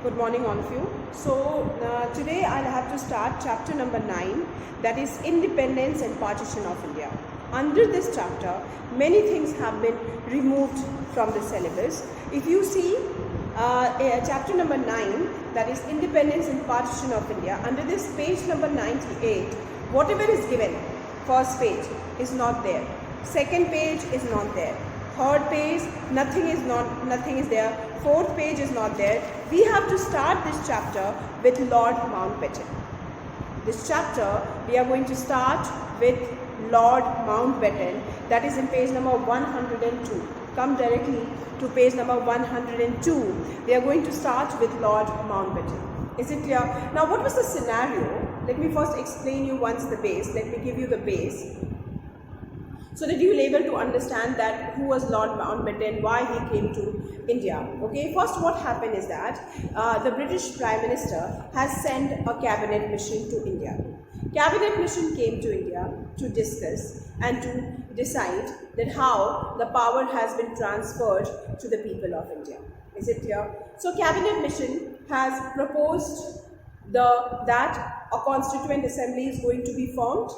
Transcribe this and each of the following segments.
Good morning, all of you. Today I'll have to start chapter number 9, that is Independence and Partition of India. Under this chapter, many things have been removed from the syllabus. If you see chapter number 9, that is Independence and Partition of India, under this page number 98, whatever is given, first page is not there, second page is not there, third page nothing is there, fourth page is not there. We have to start this chapter with Lord Mountbatten. This chapter we are going to start with Lord Mountbatten, that is in page number 102. Come directly to page number 102. We are going to start with Lord Mountbatten. Is it clear? Now, what was the scenario? Let me first explain you once the base. Let me give you the base, so that you will be able to understand that who was Lord Mountbatten, why he came to India. Okay, first what happened is that the British Prime Minister has sent a cabinet mission to India. Cabinet mission came to India to discuss and to decide that how the power has been transferred to the people of India. Is it clear? So cabinet mission has proposed that a constituent assembly is going to be formed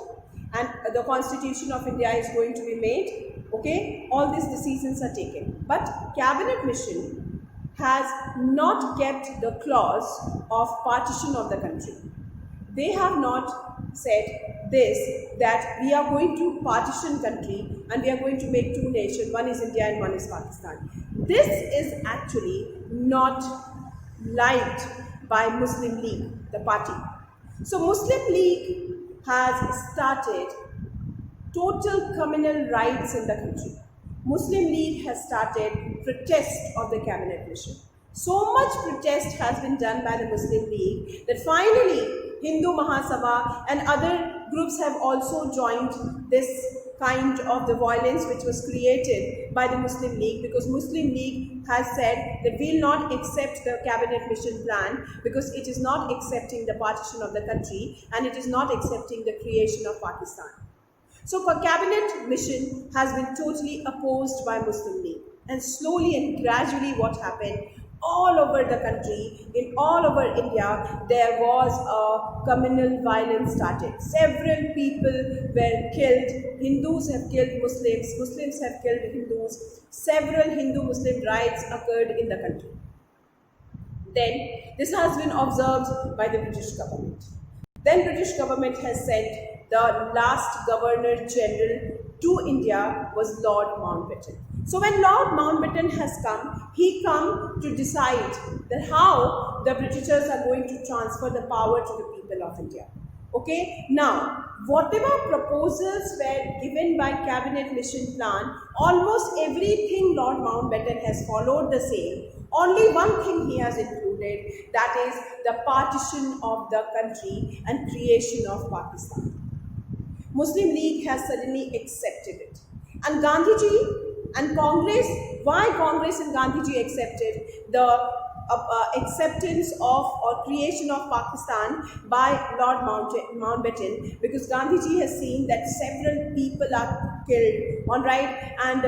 and the Constitution of India is going to be made. Okay, all these decisions are taken, but cabinet mission has not kept the clause of partition of the country. They have not said this, that we are going to partition country and we are going to make two nations, one is India and one is Pakistan. This is actually not liked by Muslim League, the party. So Muslim League has started total communal rights in the country. Muslim League has started protest of the cabinet mission. So much protest has been done by the Muslim League that finally Hindu Mahasabha and other groups have also joined this kind of the violence which was created by the Muslim League, because Muslim League has said that we will not accept the cabinet mission plan because it is not accepting the partition of the country and it is not accepting the creation of Pakistan. So the cabinet mission has been totally opposed by Muslim League, and slowly and gradually what happened, all over the country, in all over India, there was a communal violence started. Several people were killed. Hindus have killed Muslims, Muslims have killed Hindus. Several Hindu-Muslim riots occurred in the country. Then this has been observed by the British government. Then British government has sent the last Governor General to India was Lord Mountbatten. So when Lord Mountbatten has come, he come to decide that how the Britishers are going to transfer the power to the people of India. Okay, now whatever proposals were given by cabinet mission plan, almost everything Lord Mountbatten has followed the same. Only one thing he has included, that is the partition of the country and creation of Pakistan. Muslim League has suddenly accepted it. And Gandhiji and Congress, why Congress and Gandhiji accepted the acceptance of or creation of Pakistan by Lord Mountbatten? Because Gandhiji has seen that several people are killed, all right, and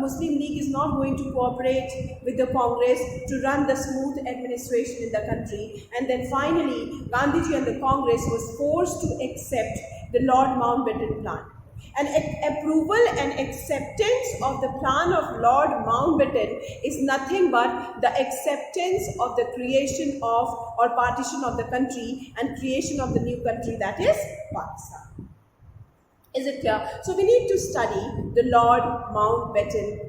Muslim League is not going to cooperate with the Congress to run the smooth administration in the country. And then finally, Gandhiji and the Congress was forced to accept the Lord Mountbatten plan. And approval and acceptance of the plan of Lord Mountbatten is nothing but the acceptance of the creation of or partition of the country and creation of the new country, that is Pakistan. Is it clear? So we need to study the Lord Mountbatten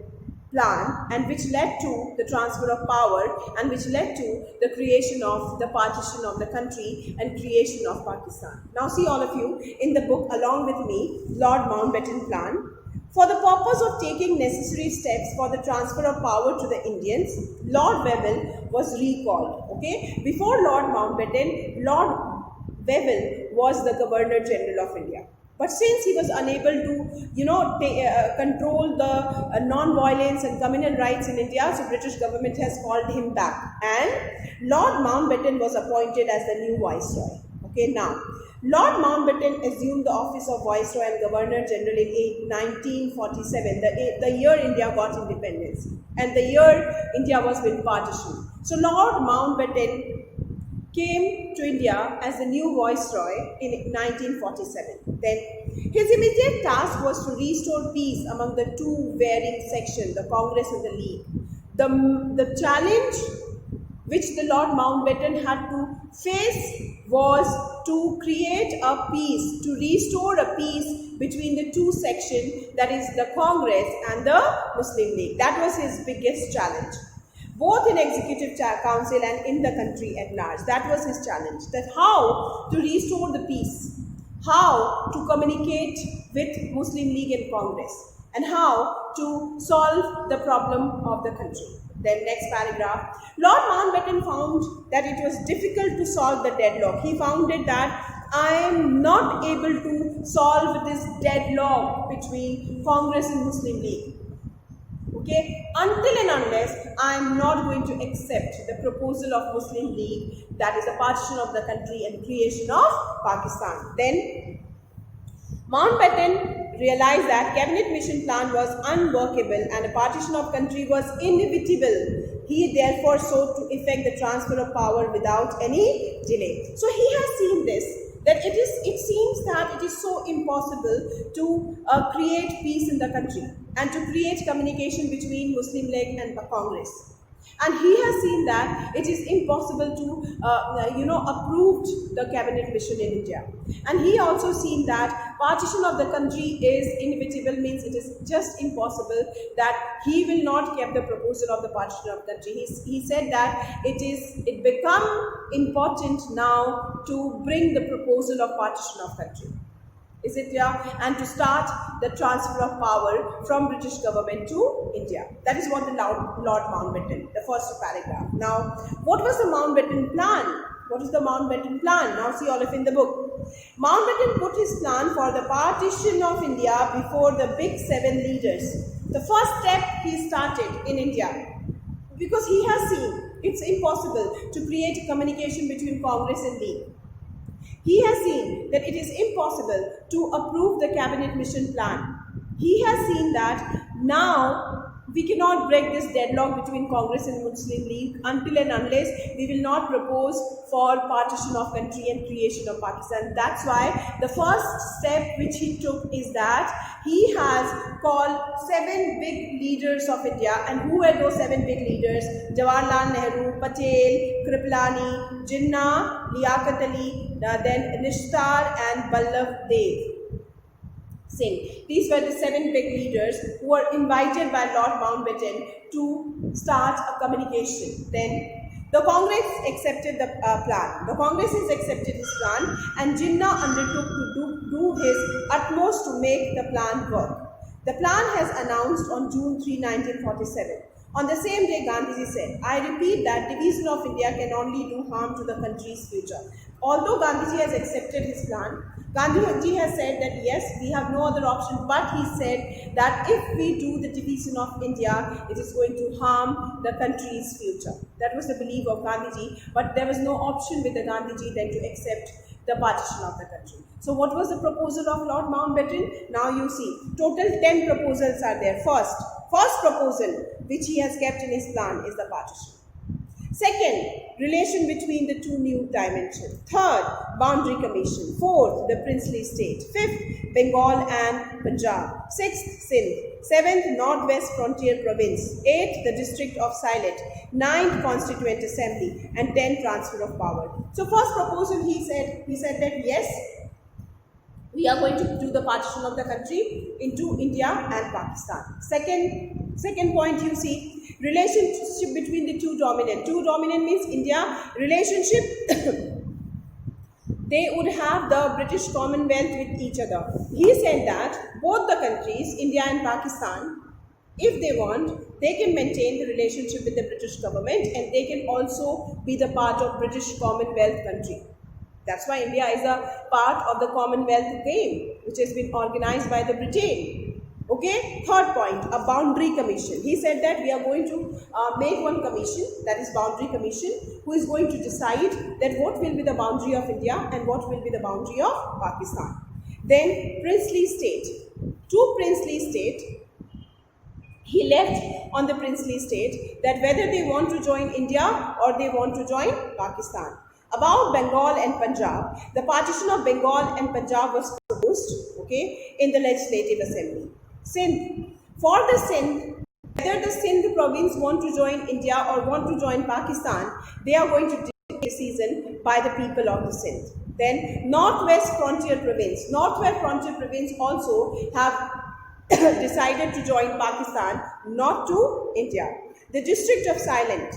plan, and which led to the transfer of power and which led to the creation of the partition of the country and creation of Pakistan. Now see all of you in the book along with me, Lord Mountbatten plan. For the purpose of taking necessary steps for the transfer of power to the Indians, Lord Wavell was recalled. Okay, before Lord Mountbatten, Lord Wavell was the Governor General of India. But since he was unable to, control the non-violence and communal rights in India, so British government has called him back, and Lord Mountbatten was appointed as the new Viceroy. Okay, now Lord Mountbatten assumed the office of Viceroy and Governor General in 1947, the year India got independence, and the year India was been partitioned. So Lord Mountbatten came to India as the new viceroy in 1947. Then his immediate task was to restore peace among the two varying sections, the Congress and the League. The challenge which the Lord Mountbatten had to face was to create a peace, to restore a peace between the two sections, that is the Congress and the Muslim League. That was his biggest challenge, both in Executive Council and in the country at large. That was his challenge, that how to restore the peace, how to communicate with Muslim League and Congress, and how to solve the problem of the country. Then next paragraph, Lord Mountbatten found that it was difficult to solve the deadlock. He found it that I am not able to solve this deadlock between Congress and Muslim League. Okay, until and unless I am not going to accept the proposal of Muslim League, that is the partition of the country and creation of Pakistan. Then Mountbatten realized that cabinet mission plan was unworkable and a partition of country was inevitable. He therefore sought to effect the transfer of power without any delay. So he has seen this, that it seems that it is so impossible to create peace in the country and to create communication between Muslim League and the Congress. And he has seen that it is impossible to, approve the cabinet mission in India. And he also seen that partition of the country is inevitable, means it is just impossible, that he will not keep the proposal of the partition of the country. He said that it become important now to bring the proposal of partition of country. Is it clear? And to start the transfer of power from British government to India. That is what the Lord Mountbatten, the first paragraph. Now, what was the Mountbatten plan? What is the Mountbatten plan? Now see all of in the book. Mountbatten put his plan for the partition of India before the big seven leaders. The first step he started in India, because he has seen it's impossible to create a communication between Congress and League. He has seen that it is impossible to approve the cabinet mission plan. He has seen that now we cannot break this deadlock between Congress and Muslim League until and unless we will not propose for partition of country and creation of Pakistan. That's why the first step which he took is that he has called 7 big leaders of India. And who were those 7 big leaders? Jawaharlal Nehru, Patel, Kripalani, Jinnah, Liaquat Ali, then Nishtar and Vallabh Dev Singh. These were the 7 big leaders who were invited by Lord Mountbatten to start a communication. Then the Congress accepted the plan. The Congress has accepted his plan, and Jinnah undertook to do his utmost to make the plan work. The plan has announced on June 3, 1947. On the same day, Gandhiji said, I repeat that division of India can only do harm to the country's future. Although Gandhiji has accepted his plan, Gandhiji has said that yes, we have no other option, but he said that if we do the division of India, it is going to harm the country's future. That was the belief of Gandhiji, but there was no option with the Gandhiji than to accept the partition of the country. So what was the proposal of Lord Mountbatten? Now you see, total 10 proposals are there. First proposal which he has kept in his plan is the partition. Second, relation between the two new dimensions. Third, boundary commission. Fourth, the princely state. Fifth, Bengal and Punjab. Sixth, Sindh. Seventh, Northwest Frontier Province. Eighth, the district of Sylhet. Ninth, Constituent Assembly. And 10, transfer of power. So first proposal he said that yes, we are going to do the partition of the country into India and Pakistan. Second point you see, relationship between the two dominant. Two dominant means India, relationship, they would have the British Commonwealth with each other. He said that both the countries, India and Pakistan, if they want, they can maintain the relationship with the British government and they can also be the part of British Commonwealth country. That's why India is a part of the Commonwealth game, which has been organized by the Britain. Okay, third point, a boundary commission. He said that we are going to make one commission, that is boundary commission, who is going to decide that what will be the boundary of India and what will be the boundary of Pakistan. Then princely state. To princely state, he left on the princely state that whether they want to join India or they want to join Pakistan. About Bengal and Punjab, the partition of Bengal and Punjab was proposed, okay, in the Legislative Assembly. Sindh. For the Sindh, whether the Sindh province want to join India or want to join Pakistan, they are going to take a decision by the people of the Sindh. Then Northwest Frontier Province. Northwest Frontier Province also have decided to join Pakistan, not to India. The District of Silent,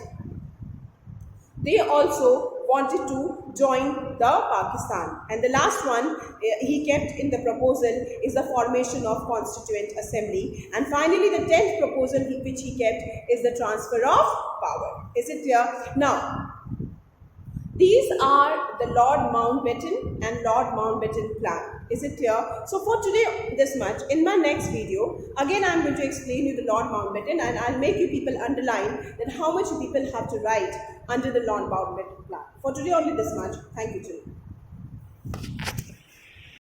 they also wanted to join the Pakistan. And the last one he kept in the proposal is the formation of Constituent Assembly. And finally, the 10th proposal which he kept is the transfer of power. Is it clear? Now, these are the Lord Mountbatten and Lord Mountbatten plan. Is it clear? So for today, this much. In my next video, again I am going to explain you the Lord Mountbatten, and I'll make you people underline that how much you people have to write under the Lord Mountbatten plan. For today only this much. Thank you, children.